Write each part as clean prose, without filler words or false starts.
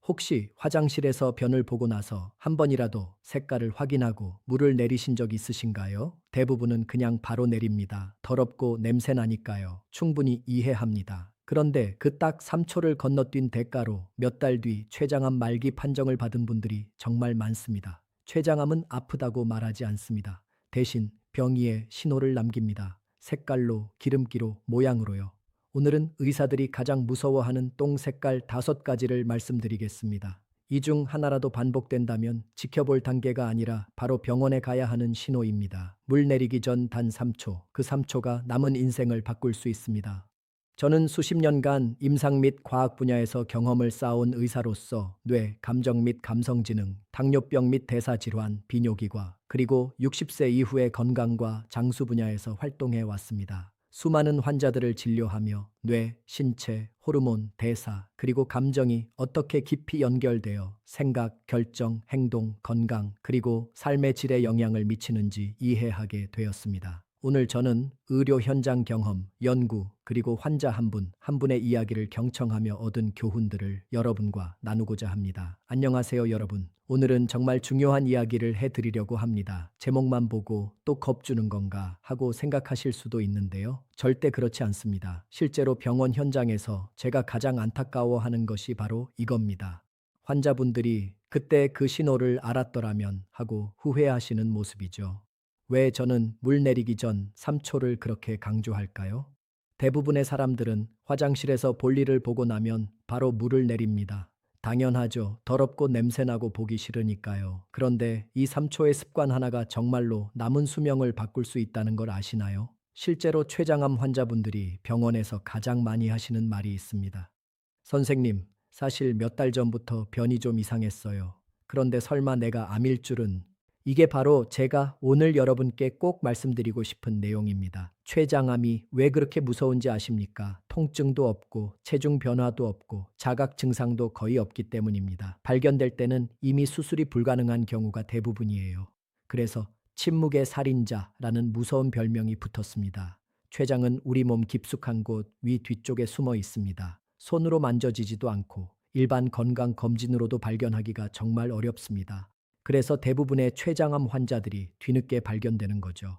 혹시 화장실에서 변을 보고 나서 한 번이라도 색깔을 확인하고 물을 내리신 적 있으신가요? 대부분은 그냥 바로 내립니다. 더럽고 냄새 나니까요. 충분히 이해합니다. 그런데 그 딱 3초를 건너뛴 대가로 몇 달 뒤 췌장암 말기 판정을 받은 분들이 정말 많습니다. 췌장암은 아프다고 말하지 않습니다. 대신 병이의 신호를 남깁니다. 색깔로, 기름기로, 모양으로요. 오늘은 의사들이 가장 무서워하는 똥 색깔 5가지를 말씀드리겠습니다. 이 중 하나라도 반복된다면 지켜볼 단계가 아니라 바로 병원에 가야 하는 신호입니다. 물 내리기 전 단 3초, 그 3초가 남은 인생을 바꿀 수 있습니다. 저는 수십 년간 임상 및 과학 분야에서 경험을 쌓아온 의사로서 뇌, 감정 및 감성지능, 당뇨병 및 대사질환, 비뇨기과, 그리고 60세 이후의 건강과 장수 분야에서 활동해 왔습니다. 수많은 환자들을 진료하며 뇌, 신체, 호르몬, 대사, 그리고 감정이 어떻게 깊이 연결되어 생각, 결정, 행동, 건강, 그리고 삶의 질에 영향을 미치는지 이해하게 되었습니다. 오늘 저는 의료 현장 경험, 연구, 그리고 환자 한 분, 한 분의 이야기를 경청하며 얻은 교훈들을 여러분과 나누고자 합니다. 안녕하세요, 여러분. 오늘은 정말 중요한 이야기를 해드리려고 합니다. 제목만 보고 또 겁주는 건가 하고 생각하실 수도 있는데요. 절대 그렇지 않습니다. 실제로 병원 현장에서 제가 가장 안타까워하는 것이 바로 이겁니다. 환자분들이 그때 그 신호를 알았더라면 하고 후회하시는 모습이죠. 왜 저는 물 내리기 전 3초를 그렇게 강조할까요? 대부분의 사람들은 화장실에서 볼일을 보고 나면 바로 물을 내립니다. 당연하죠. 더럽고 냄새나고 보기 싫으니까요. 그런데 이 3초의 습관 하나가 정말로 남은 수명을 바꿀 수 있다는 걸 아시나요? 실제로 췌장암 환자분들이 병원에서 가장 많이 하시는 말이 있습니다. 선생님, 사실 몇 달 전부터 변이 좀 이상했어요. 그런데 설마 내가 암일 줄은. 이게 바로 제가 오늘 여러분께 꼭 말씀드리고 싶은 내용입니다. 췌장암이 왜 그렇게 무서운지 아십니까? 통증도 없고 체중 변화도 없고 자각 증상도 거의 없기 때문입니다. 발견될 때는 이미 수술이 불가능한 경우가 대부분이에요. 그래서 침묵의 살인자라는 무서운 별명이 붙었습니다. 췌장은 우리 몸 깊숙한 곳 위 뒤쪽에 숨어 있습니다. 손으로 만져지지도 않고 일반 건강 검진으로도 발견하기가 정말 어렵습니다. 그래서 대부분의 췌장암 환자들이 뒤늦게 발견되는 거죠.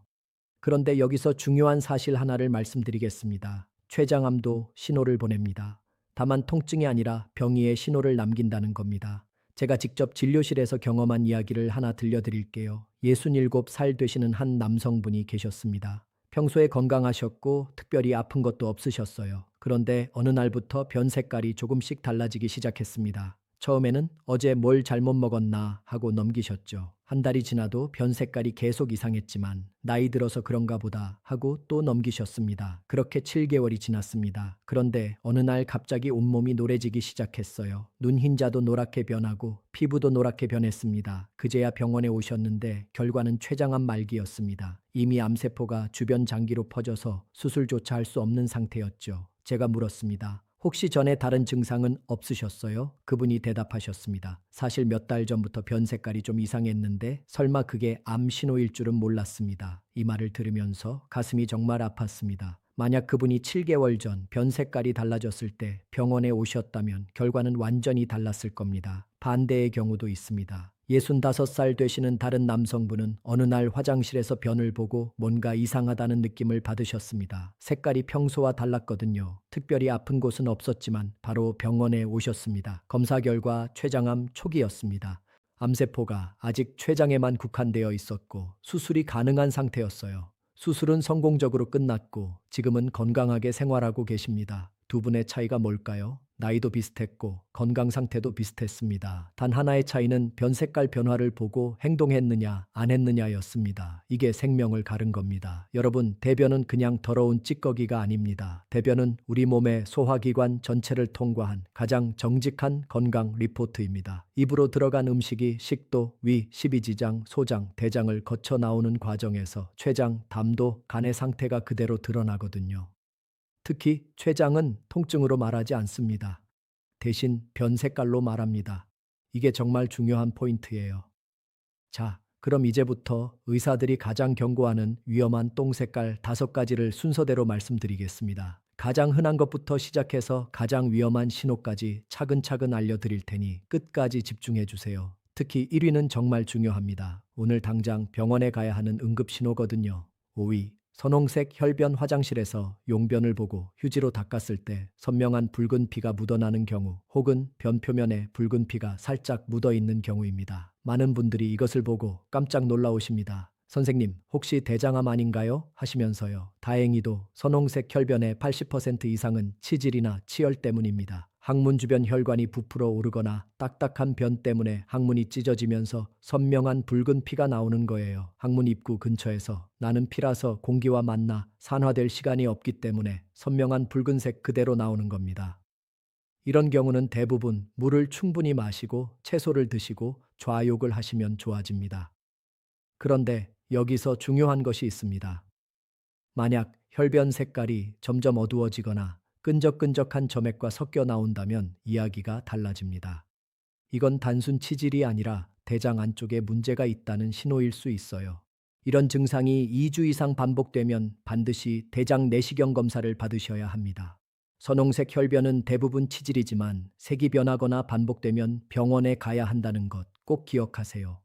그런데 여기서 중요한 사실 하나를 말씀드리겠습니다. 췌장암도 신호를 보냅니다. 다만 통증이 아니라 병이의 신호를 남긴다는 겁니다. 제가 직접 진료실에서 경험한 이야기를 하나 들려드릴게요. 67살 되시는 한 남성분이 계셨습니다. 평소에 건강하셨고 특별히 아픈 것도 없으셨어요. 그런데 어느 날부터 변 색깔이 조금씩 달라지기 시작했습니다. 처음에는 어제 뭘 잘못 먹었나 하고 넘기셨죠. 한 달이 지나도 변 색깔이 계속 이상했지만 나이 들어서 그런가 보다 하고 또 넘기셨습니다. 그렇게 7개월이 지났습니다. 그런데 어느 날 갑자기 온몸이 노래지기 시작했어요. 눈 흰자도 노랗게 변하고 피부도 노랗게 변했습니다. 그제야 병원에 오셨는데 결과는 췌장암 말기였습니다. 이미 암세포가 주변 장기로 퍼져서 수술조차 할 수 없는 상태였죠. 제가 물었습니다. 혹시 전에 다른 증상은 없으셨어요? 그분이 대답하셨습니다. 사실 몇 달 전부터 변 색깔이 좀 이상했는데 설마 그게 암 신호일 줄은 몰랐습니다. 이 말을 들으면서 가슴이 정말 아팠습니다. 만약 그분이 7개월 전 변 색깔이 달라졌을 때 병원에 오셨다면 결과는 완전히 달랐을 겁니다. 반대의 경우도 있습니다. 65살 되시는 다른 남성분은 어느 날 화장실에서 변을 보고 뭔가 이상하다는 느낌을 받으셨습니다. 색깔이 평소와 달랐거든요. 특별히 아픈 곳은 없었지만 바로 병원에 오셨습니다. 검사 결과 췌장암 초기였습니다. 암세포가 아직 췌장에만 국한되어 있었고 수술이 가능한 상태였어요. 수술은 성공적으로 끝났고 지금은 건강하게 생활하고 계십니다. 두 분의 차이가 뭘까요? 나이도 비슷했고 건강 상태도 비슷했습니다. 단 하나의 차이는 변 색깔 변화를 보고 행동했느냐 안 했느냐였습니다. 이게 생명을 가른 겁니다. 여러분, 대변은 그냥 더러운 찌꺼기가 아닙니다. 대변은 우리 몸의 소화기관 전체를 통과한 가장 정직한 건강 리포트입니다. 입으로 들어간 음식이 식도, 위, 십이지장, 소장, 대장을 거쳐 나오는 과정에서 췌장, 담도, 간의 상태가 그대로 드러나거든요. 특히 췌장은 통증으로 말하지 않습니다. 대신 변 색깔로 말합니다. 이게 정말 중요한 포인트예요. 자, 그럼 이제부터 의사들이 가장 경고하는 위험한 똥 색깔 5가지를 순서대로 말씀드리겠습니다. 가장 흔한 것부터 시작해서 가장 위험한 신호까지 차근차근 알려드릴 테니 끝까지 집중해 주세요. 특히 1위는 정말 중요합니다. 오늘 당장 병원에 가야 하는 응급신호거든요. 5위, 선홍색 혈변 화장실에서 용변을 보고 휴지로 닦았을 때 선명한 붉은 피가 묻어나는 경우 혹은 변 표면에 붉은 피가 살짝 묻어 있는 경우입니다. 많은 분들이 이것을 보고 깜짝 놀라우십니다. 선생님, 혹시 대장암 아닌가요? 하시면서요. 다행히도 선홍색 혈변의 80% 이상은 치질이나 치열 때문입니다. 항문 주변 혈관이 부풀어 오르거나 딱딱한 변 때문에 항문이 찢어지면서 선명한 붉은 피가 나오는 거예요. 항문 입구 근처에서 나는 피라서 공기와 만나 산화될 시간이 없기 때문에 선명한 붉은색 그대로 나오는 겁니다. 이런 경우는 대부분 물을 충분히 마시고 채소를 드시고 좌욕을 하시면 좋아집니다. 그런데 여기서 중요한 것이 있습니다. 만약 혈변 색깔이 점점 어두워지거나 끈적끈적한 점액과 섞여 나온다면 이야기가 달라집니다. 이건 단순 치질이 아니라 대장 안쪽에 문제가 있다는 신호일 수 있어요. 이런 증상이 2주 이상 반복되면 반드시 대장 내시경 검사를 받으셔야 합니다. 선홍색 혈변은 대부분 치질이지만 색이 변하거나 반복되면 병원에 가야 한다는 것 꼭 기억하세요.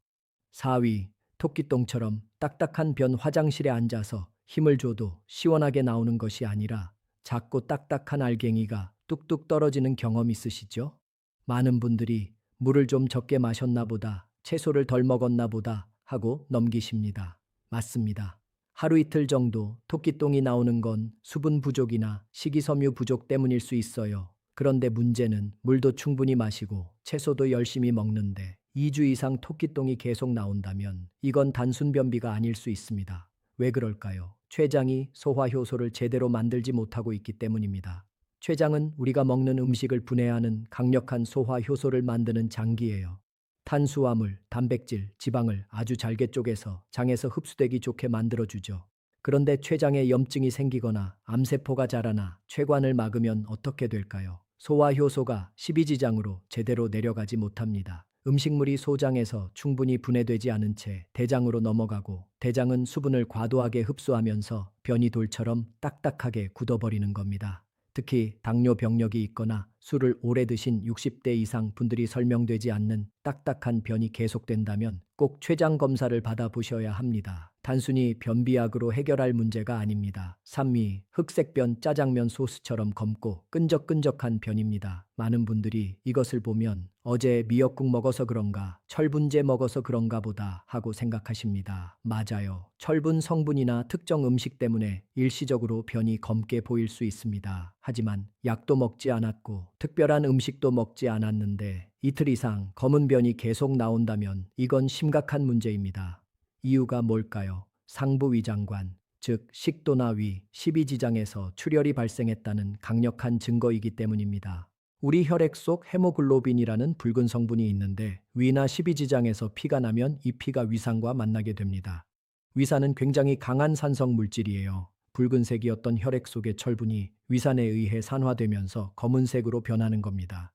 4위, 토끼똥처럼 딱딱한 변 화장실에 앉아서 힘을 줘도 시원하게 나오는 것이 아니라 작고 딱딱한 알갱이가 뚝뚝 떨어지는 경험 있으시죠? 많은 분들이 물을 좀 적게 마셨나 보다, 채소를 덜 먹었나 보다 하고 넘기십니다. 맞습니다. 하루 이틀 정도 토끼똥이 나오는 건 수분 부족이나 식이섬유 부족 때문일 수 있어요. 그런데 문제는 물도 충분히 마시고 채소도 열심히 먹는데 2주 이상 토끼똥이 계속 나온다면 이건 단순 변비가 아닐 수 있습니다. 왜 그럴까요? 췌장이 소화 효소를 제대로 만들지 못하고 있기 때문입니다. 췌장은 우리가 먹는 음식을 분해하는 강력한 소화 효소를 만드는 장기예요. 탄수화물, 단백질, 지방을 아주 잘게 쪼개서 장에서 흡수되기 좋게 만들어주죠. 그런데 췌장에 염증이 생기거나 암세포가 자라나 췌관을 막으면 어떻게 될까요? 소화 효소가 십이지장으로 제대로 내려가지 못합니다. 음식물이 소장에서 충분히 분해되지 않은 채 대장으로 넘어가고 대장은 수분을 과도하게 흡수하면서 변이 돌처럼 딱딱하게 굳어버리는 겁니다. 특히 당뇨 병력이 있거나 술을 오래 드신 60대 이상 분들이 설명되지 않는 딱딱한 변이 계속된다면 꼭 췌장 검사를 받아보셔야 합니다. 단순히 변비약으로 해결할 문제가 아닙니다. 3위, 흑색변 짜장면 소스처럼 검고 끈적끈적한 변입니다. 많은 분들이 이것을 보면 어제 미역국 먹어서 그런가, 철분제 먹어서 그런가 보다 하고 생각하십니다. 맞아요. 철분 성분이나 특정 음식 때문에 일시적으로 변이 검게 보일 수 있습니다. 하지만 약도 먹지 않았고 특별한 음식도 먹지 않았는데 이틀 이상 검은 변이 계속 나온다면 이건 심각한 문제입니다. 이유가 뭘까요? 상부위장관, 즉 식도나 위, 십이지장에서 출혈이 발생했다는 강력한 증거이기 때문입니다. 우리 혈액 속 헤모글로빈이라는 붉은 성분이 있는데 위나 십이지장에서 피가 나면 이 피가 위산과 만나게 됩니다. 위산은 굉장히 강한 산성 물질이에요. 붉은색이었던 혈액 속의 철분이 위산에 의해 산화되면서 검은색으로 변하는 겁니다.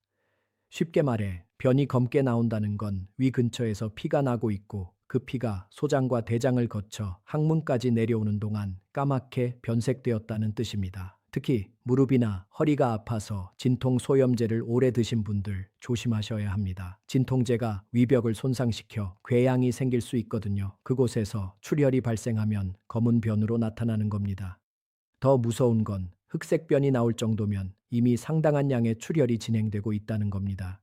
쉽게 말해 변이 검게 나온다는 건 위 근처에서 피가 나고 있고 그 피가 소장과 대장을 거쳐 항문까지 내려오는 동안 까맣게 변색되었다는 뜻입니다. 특히 무릎이나 허리가 아파서 진통 소염제를 오래 드신 분들 조심하셔야 합니다. 진통제가 위벽을 손상시켜 궤양이 생길 수 있거든요. 그곳에서 출혈이 발생하면 검은 변으로 나타나는 겁니다. 더 무서운 건 흑색변이 나올 정도면 이미 상당한 양의 출혈이 진행되고 있다는 겁니다.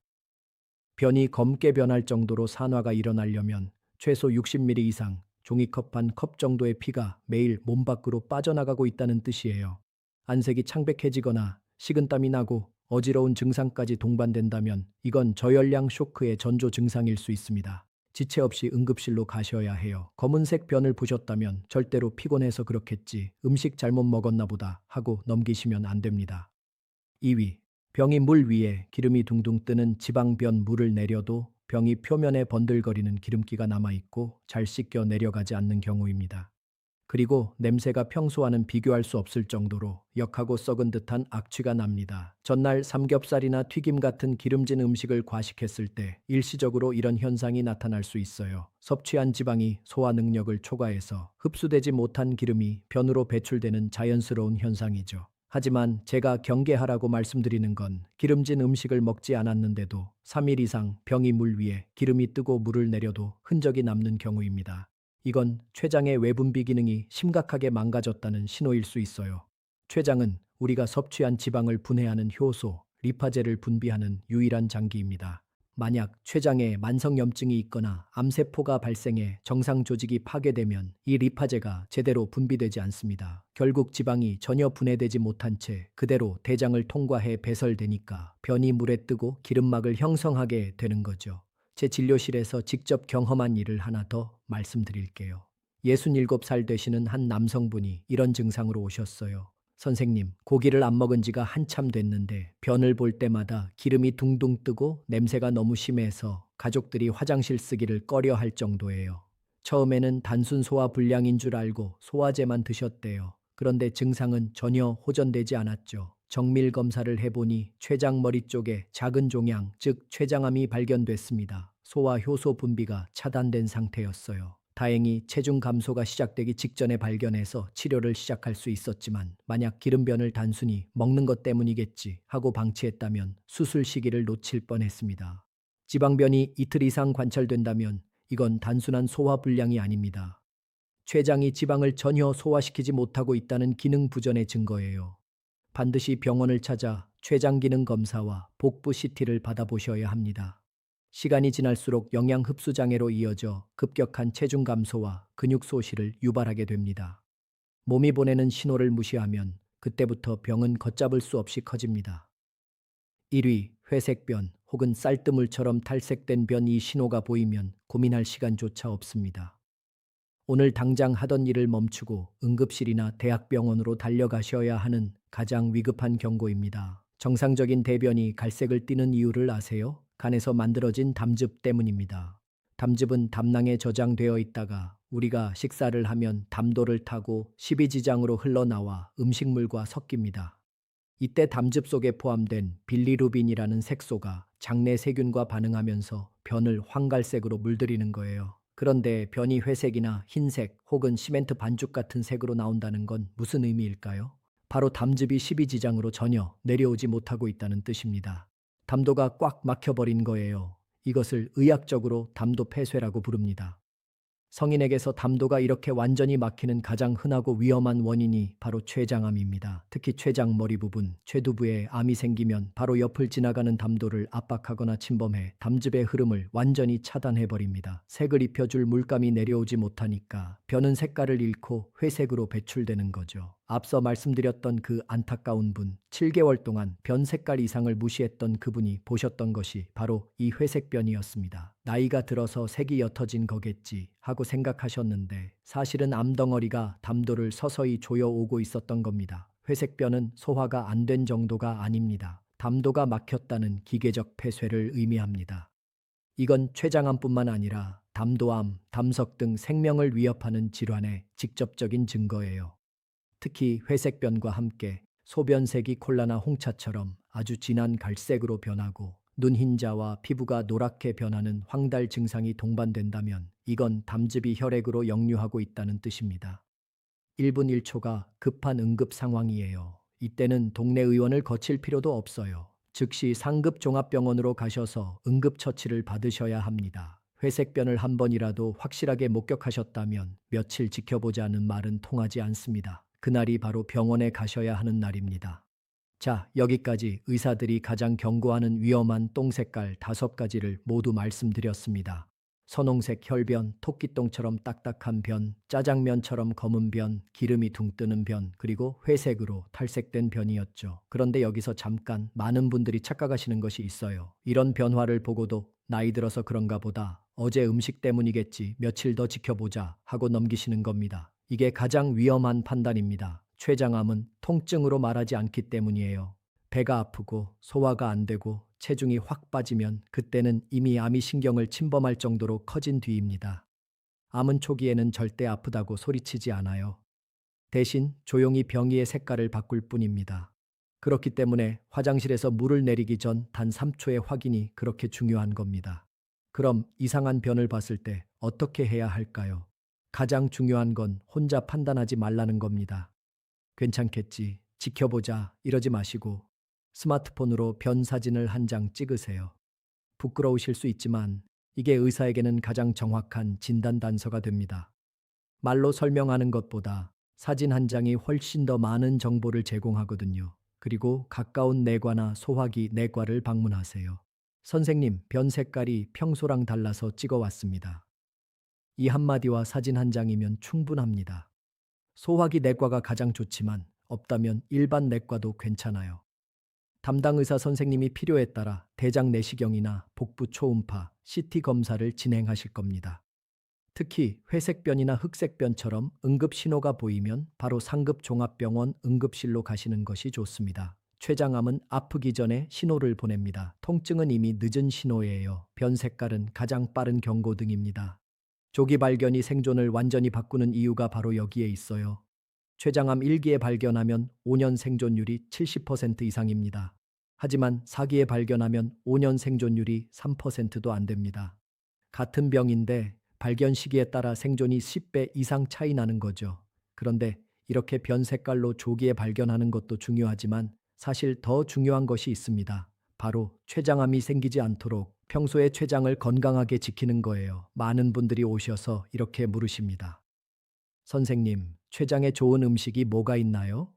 변이 검게 변할 정도로 산화가 일어나려면 최소 60ml 이상 종이컵 한 컵 정도의 피가 매일 몸 밖으로 빠져나가고 있다는 뜻이에요. 안색이 창백해지거나 식은땀이 나고 어지러운 증상까지 동반된다면 이건 저열량 쇼크의 전조 증상일 수 있습니다. 지체 없이 응급실로 가셔야 해요. 검은색 변을 보셨다면 절대로 피곤해서 그렇겠지, 음식 잘못 먹었나 보다 하고 넘기시면 안 됩니다. 2위, 병이 물 위에 기름이 둥둥 뜨는 지방변. 물을 내려도 병이 표면에 번들거리는 기름기가 남아있고 잘 씻겨 내려가지 않는 경우입니다. 그리고 냄새가 평소와는 비교할 수 없을 정도로 역하고 썩은 듯한 악취가 납니다. 전날 삼겹살이나 튀김 같은 기름진 음식을 과식했을 때 일시적으로 이런 현상이 나타날 수 있어요. 섭취한 지방이 소화 능력을 초과해서 흡수되지 못한 기름이 변으로 배출되는 자연스러운 현상이죠. 하지만 제가 경계하라고 말씀드리는 건 기름진 음식을 먹지 않았는데도 3일 이상 병이 물 위에 기름이 뜨고 물을 내려도 흔적이 남는 경우입니다. 이건 췌장의 외분비 기능이 심각하게 망가졌다는 신호일 수 있어요. 췌장은 우리가 섭취한 지방을 분해하는 효소, 리파제를 분비하는 유일한 장기입니다. 만약 췌장에 만성염증이 있거나 암세포가 발생해 정상 조직이 파괴되면 이 리파제가 제대로 분비되지 않습니다. 결국 지방이 전혀 분해되지 못한 채 그대로 대장을 통과해 배설되니까 변이 물에 뜨고 기름막을 형성하게 되는 거죠. 제 진료실에서 직접 경험한 일을 하나 더 말씀드릴게요. 67살 되시는 한 남성분이 이런 증상으로 오셨어요. 선생님, 고기를 안 먹은 지가 한참 됐는데 변을 볼 때마다 기름이 둥둥 뜨고 냄새가 너무 심해서 가족들이 화장실 쓰기를 꺼려 할 정도예요. 처음에는 단순 소화 불량인 줄 알고 소화제만 드셨대요. 그런데 증상은 전혀 호전되지 않았죠. 정밀 검사를 해보니 췌장 머리 쪽에 작은 종양, 즉 췌장암이 발견됐습니다. 소화 효소 분비가 차단된 상태였어요. 다행히 체중 감소가 시작되기 직전에 발견해서 치료를 시작할 수 있었지만 만약 기름변을 단순히 먹는 것 때문이겠지 하고 방치했다면 수술 시기를 놓칠 뻔했습니다. 지방변이 이틀 이상 관찰된다면 이건 단순한 소화 불량이 아닙니다. 췌장이 지방을 전혀 소화시키지 못하고 있다는 기능 부전의 증거예요. 반드시 병원을 찾아 췌장 기능 검사와 복부 CT를 받아보셔야 합니다. 시간이 지날수록 영양 흡수 장애로 이어져 급격한 체중 감소와 근육 소실을 유발하게 됩니다. 몸이 보내는 신호를 무시하면 그때부터 병은 걷잡을 수 없이 커집니다. 1위, 회색변 혹은 쌀뜨물처럼 탈색된 변. 이 신호가 보이면 고민할 시간조차 없습니다. 오늘 당장 하던 일을 멈추고 응급실이나 대학병원으로 달려가셔야 하는 가장 위급한 경고입니다. 정상적인 대변이 갈색을 띠는 이유를 아세요? 간에서 만들어진 담즙 때문입니다. 담즙은 담낭에 저장되어 있다가 우리가 식사를 하면 담도를 타고 십이지장으로 흘러나와 음식물과 섞입니다. 이때 담즙 속에 포함된 빌리루빈이라는 색소가 장내 세균과 반응하면서 변을 황갈색으로 물들이는 거예요. 그런데 변이 회색이나 흰색 혹은 시멘트 반죽 같은 색으로 나온다는 건 무슨 의미일까요? 바로 담즙이 십이지장으로 전혀 내려오지 못하고 있다는 뜻입니다. 담도가 꽉 막혀버린 거예요. 이것을 의학적으로 담도 폐쇄라고 부릅니다. 성인에게서 담도가 이렇게 완전히 막히는 가장 흔하고 위험한 원인이 바로 췌장암입니다. 특히 췌장 머리 부분, 췌두부에 암이 생기면 바로 옆을 지나가는 담도를 압박하거나 침범해 담즙의 흐름을 완전히 차단해버립니다. 색을 입혀줄 물감이 내려오지 못하니까 변은 색깔을 잃고 회색으로 배출되는 거죠. 앞서 말씀드렸던 그 안타까운 분, 7개월 동안 변 색깔 이상을 무시했던 그분이 보셨던 것이 바로 이 회색변이었습니다. 나이가 들어서 색이 옅어진 거겠지 하고 생각하셨는데 사실은 암덩어리가 담도를 서서히 조여오고 있었던 겁니다. 회색변은 소화가 안 된 정도가 아닙니다. 담도가 막혔다는 기계적 폐쇄를 의미합니다. 이건 췌장암뿐만 아니라 담도암, 담석 등 생명을 위협하는 질환의 직접적인 증거예요. 특히 회색변과 함께 소변색이 콜라나 홍차처럼 아주 진한 갈색으로 변하고 눈 흰자와 피부가 노랗게 변하는 황달 증상이 동반된다면 이건 담즙이 혈액으로 역류하고 있다는 뜻입니다. 1분 1초가 급한 응급 상황이에요. 이때는 동네 의원을 거칠 필요도 없어요. 즉시 상급 종합병원으로 가셔서 응급처치를 받으셔야 합니다. 회색변을 한 번이라도 확실하게 목격하셨다면 며칠 지켜보자는 말은 통하지 않습니다. 그날이 바로 병원에 가셔야 하는 날입니다. 자, 여기까지 의사들이 가장 경고하는 위험한 똥 색깔 5가지를 모두 말씀드렸습니다. 선홍색 혈변, 토끼똥처럼 딱딱한 변, 짜장면처럼 검은 변, 기름이 둥 뜨는 변, 그리고 회색으로 탈색된 변이었죠. 그런데 여기서 잠깐 많은 분들이 착각하시는 것이 있어요. 이런 변화를 보고도 나이 들어서 그런가 보다, 어제 음식 때문이겠지, 며칠 더 지켜보자 하고 넘기시는 겁니다. 이게 가장 위험한 판단입니다. 췌장암은 통증으로 말하지 않기 때문이에요. 배가 아프고 소화가 안 되고 체중이 확 빠지면 그때는 이미 암이 신경을 침범할 정도로 커진 뒤입니다. 암은 초기에는 절대 아프다고 소리치지 않아요. 대신 조용히 병이의 색깔을 바꿀 뿐입니다. 그렇기 때문에 화장실에서 물을 내리기 전 단 3초의 확인이 그렇게 중요한 겁니다. 그럼 이상한 변을 봤을 때 어떻게 해야 할까요? 가장 중요한 건 혼자 판단하지 말라는 겁니다. 괜찮겠지, 지켜보자 이러지 마시고 스마트폰으로 변 사진을 한 장 찍으세요. 부끄러우실 수 있지만 이게 의사에게는 가장 정확한 진단 단서가 됩니다. 말로 설명하는 것보다 사진 한 장이 훨씬 더 많은 정보를 제공하거든요. 그리고 가까운 내과나 소화기 내과를 방문하세요. 선생님, 변 색깔이 평소랑 달라서 찍어왔습니다. 이 한마디와 사진 한 장이면 충분합니다. 소화기 내과가 가장 좋지만 없다면 일반 내과도 괜찮아요. 담당 의사 선생님이 필요에 따라 대장 내시경이나 복부 초음파, CT 검사를 진행하실 겁니다. 특히 회색변이나 흑색변처럼 응급 신호가 보이면 바로 상급 종합병원 응급실로 가시는 것이 좋습니다. 췌장암은 아프기 전에 신호를 보냅니다. 통증은 이미 늦은 신호예요. 변 색깔은 가장 빠른 경고등입니다. 조기 발견이 생존을 완전히 바꾸는 이유가 바로 여기에 있어요. 췌장암 1기에 발견하면 5년 생존율이 70% 이상입니다. 하지만 4기에 발견하면 5년 생존율이 3%도 안 됩니다. 같은 병인데 발견 시기에 따라 생존이 10배 이상 차이 나는 거죠. 그런데 이렇게 변 색깔로 조기에 발견하는 것도 중요하지만 사실 더 중요한 것이 있습니다. 바로 췌장암이 생기지 않도록 평소에 췌장을 건강하게 지키는 거예요. 많은 분들이 오셔서 이렇게 물으십니다. 선생님, 췌장에 좋은 음식이 뭐가 있나요?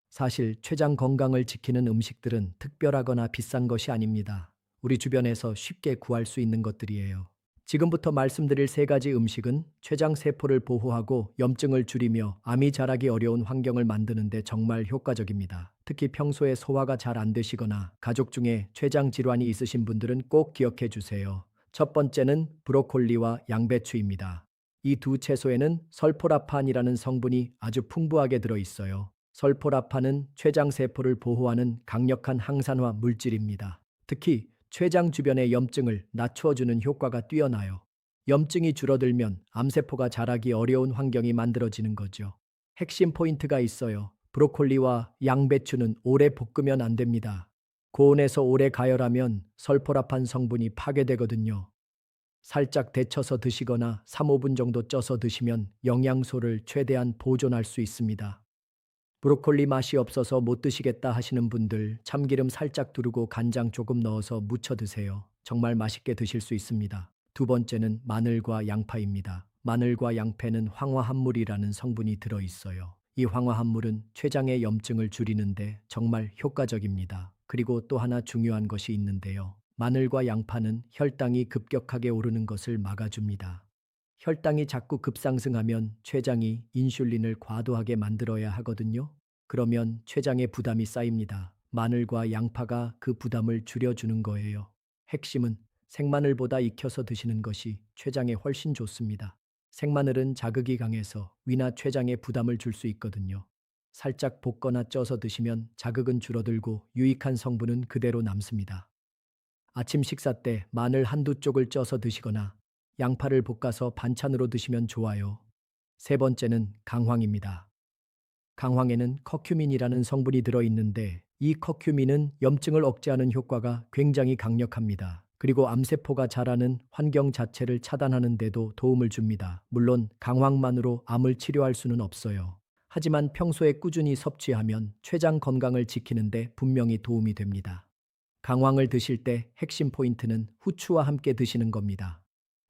사실 췌장 건강을 지키는 음식들은 특별하거나 비싼 것이 아닙니다. 우리 주변에서 쉽게 구할 수 있는 것들이에요. 지금부터 말씀드릴 세 가지 음식은 췌장 세포를 보호하고 염증을 줄이며 암이 자라기 어려운 환경을 만드는 데 정말 효과적입니다. 특히 평소에 소화가 잘 안 되시거나 가족 중에 췌장 질환이 있으신 분들은 꼭 기억해 주세요. 첫 번째는 브로콜리와 양배추입니다. 이 두 채소에는 설포라판이라는 성분이 아주 풍부하게 들어 있어요. 설포라판은 췌장 세포를 보호하는 강력한 항산화 물질입니다. 특히 췌장 주변의 염증을 낮춰주는 효과가 뛰어나요. 염증이 줄어들면 암세포가 자라기 어려운 환경이 만들어지는 거죠. 핵심 포인트가 있어요. 브로콜리와 양배추는 오래 볶으면 안 됩니다. 고온에서 오래 가열하면 설포라판 성분이 파괴되거든요. 살짝 데쳐서 드시거나 3, 5분 정도 쪄서 드시면 영양소를 최대한 보존할 수 있습니다. 브로콜리 맛이 없어서 못 드시겠다 하시는 분들 참기름 살짝 두르고 간장 조금 넣어서 무쳐 드세요. 정말 맛있게 드실 수 있습니다. 두 번째는 마늘과 양파입니다. 마늘과 양파는 황화합물이라는 성분이 들어있어요. 이 황화합물은 췌장의 염증을 줄이는데 정말 효과적입니다. 그리고 또 하나 중요한 것이 있는데요. 마늘과 양파는 혈당이 급격하게 오르는 것을 막아줍니다. 혈당이 자꾸 급상승하면 췌장이 인슐린을 과도하게 만들어야 하거든요. 그러면 췌장에 부담이 쌓입니다. 마늘과 양파가 그 부담을 줄여주는 거예요. 핵심은 생마늘보다 익혀서 드시는 것이 췌장에 훨씬 좋습니다. 생마늘은 자극이 강해서 위나 췌장에 부담을 줄 수 있거든요. 살짝 볶거나 쪄서 드시면 자극은 줄어들고 유익한 성분은 그대로 남습니다. 아침 식사 때 마늘 한두 쪽을 쪄서 드시거나 양파를 볶아서 반찬으로 드시면 좋아요. 세 번째는 강황입니다. 강황에는 커큐민이라는 성분이 들어있는데 이 커큐민은 염증을 억제하는 효과가 굉장히 강력합니다. 그리고 암세포가 자라는 환경 자체를 차단하는 데도 도움을 줍니다. 물론 강황만으로 암을 치료할 수는 없어요. 하지만 평소에 꾸준히 섭취하면 췌장 건강을 지키는 데 분명히 도움이 됩니다. 강황을 드실 때 핵심 포인트는 후추와 함께 드시는 겁니다.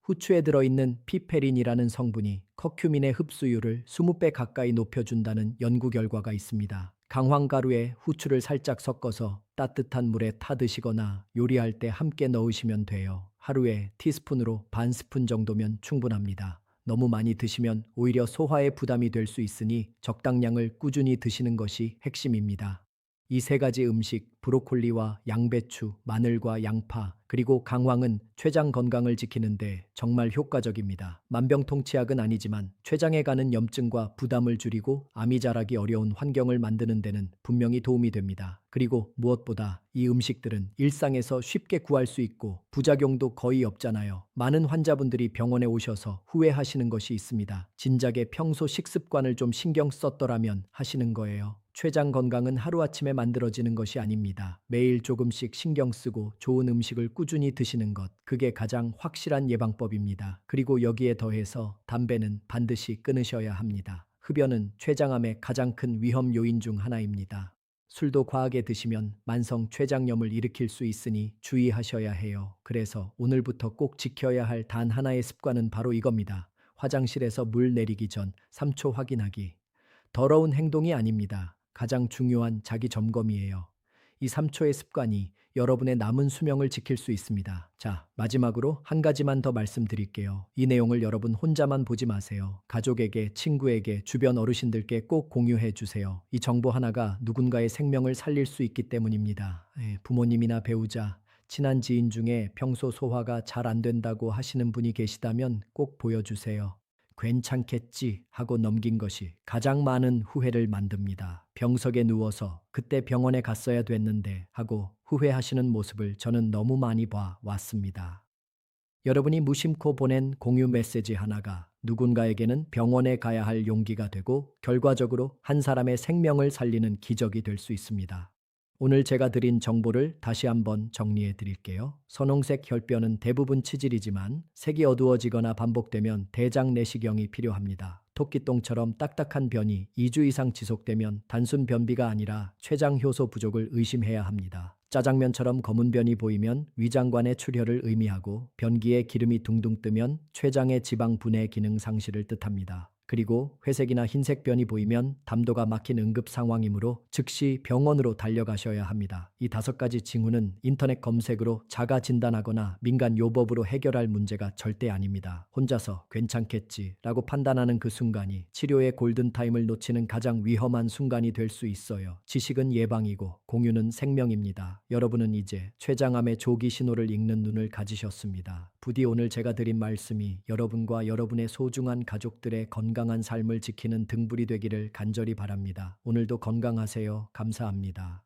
후추에 들어있는 피페린이라는 성분이 커큐민의 흡수율을 20배 가까이 높여준다는 연구 결과가 있습니다. 강황가루에 후추를 살짝 섞어서 따뜻한 물에 타 드시거나 요리할 때 함께 넣으시면 돼요. 하루에 티스푼으로 반 스푼 정도면 충분합니다. 너무 많이 드시면 오히려 소화에 부담이 될 수 있으니 적당량을 꾸준히 드시는 것이 핵심입니다. 이 세 가지 음식, 브로콜리와 양배추, 마늘과 양파, 그리고 강황은 췌장 건강을 지키는데 정말 효과적입니다. 만병통치약은 아니지만 췌장에 가는 염증과 부담을 줄이고 암이 자라기 어려운 환경을 만드는 데는 분명히 도움이 됩니다. 그리고 무엇보다 이 음식들은 일상에서 쉽게 구할 수 있고 부작용도 거의 없잖아요. 많은 환자분들이 병원에 오셔서 후회하시는 것이 있습니다. 진작에 평소 식습관을 좀 신경 썼더라면 하시는 거예요. 췌장 건강은 하루아침에 만들어지는 것이 아닙니다. 매일 조금씩 신경 쓰고 좋은 음식을 꾸준히 드시는 것, 그게 가장 확실한 예방법입니다. 그리고 여기에 더해서 담배는 반드시 끊으셔야 합니다. 흡연은 췌장암의 가장 큰 위험 요인 중 하나입니다. 술도 과하게 드시면 만성 췌장염을 일으킬 수 있으니 주의하셔야 해요. 그래서 오늘부터 꼭 지켜야 할 단 하나의 습관은 바로 이겁니다. 화장실에서 물 내리기 전 3초 확인하기. 더러운 행동이 아닙니다. 가장 중요한 자기 점검이에요. 이 3초의 습관이 여러분의 남은 수명을 지킬 수 있습니다. 자, 마지막으로 한 가지만 더 말씀드릴게요. 이 내용을 여러분 혼자만 보지 마세요. 가족에게, 친구에게, 주변 어르신들께 꼭 공유해 주세요. 이 정보 하나가 누군가의 생명을 살릴 수 있기 때문입니다. 부모님이나 배우자, 친한 지인 중에 평소 소화가 잘 안 된다고 하시는 분이 계시다면 꼭 보여주세요. 괜찮겠지 하고 넘긴 것이 가장 많은 후회를 만듭니다. 병석에 누워서 그때 병원에 갔어야 됐는데 하고 후회하시는 모습을 저는 너무 많이 봐 왔습니다. 여러분이 무심코 보낸 공유 메시지 하나가 누군가에게는 병원에 가야 할 용기가 되고 결과적으로 한 사람의 생명을 살리는 기적이 될 수 있습니다. 오늘 제가 드린 정보를 다시 한번 정리해 드릴게요. 선홍색 혈변은 대부분 치질이지만 색이 어두워지거나 반복되면 대장 내시경이 필요합니다. 토끼똥처럼 딱딱한 변이 2주 이상 지속되면 단순 변비가 아니라 췌장 효소 부족을 의심해야 합니다. 짜장면처럼 검은 변이 보이면 위장관의 출혈을 의미하고 변기에 기름이 둥둥 뜨면 췌장의 지방 분해 기능 상실을 뜻합니다. 그리고 회색이나 흰색 변이 보이면 담도가 막힌 응급 상황이므로 즉시 병원으로 달려가셔야 합니다. 이 5가지 징후는 인터넷 검색으로 자가 진단하거나 민간 요법으로 해결할 문제가 절대 아닙니다. 혼자서 괜찮겠지라고 판단하는 그 순간이 치료의 골든타임을 놓치는 가장 위험한 순간이 될 수 있어요. 지식은 예방이고 공유는 생명입니다. 여러분은 이제 췌장암의 조기 신호를 읽는 눈을 가지셨습니다. 부디 오늘 제가 드린 말씀이 여러분과 여러분의 소중한 가족들의 건강한 삶을 지키는 등불이 되기를 간절히 바랍니다. 오늘도 건강하세요. 감사합니다.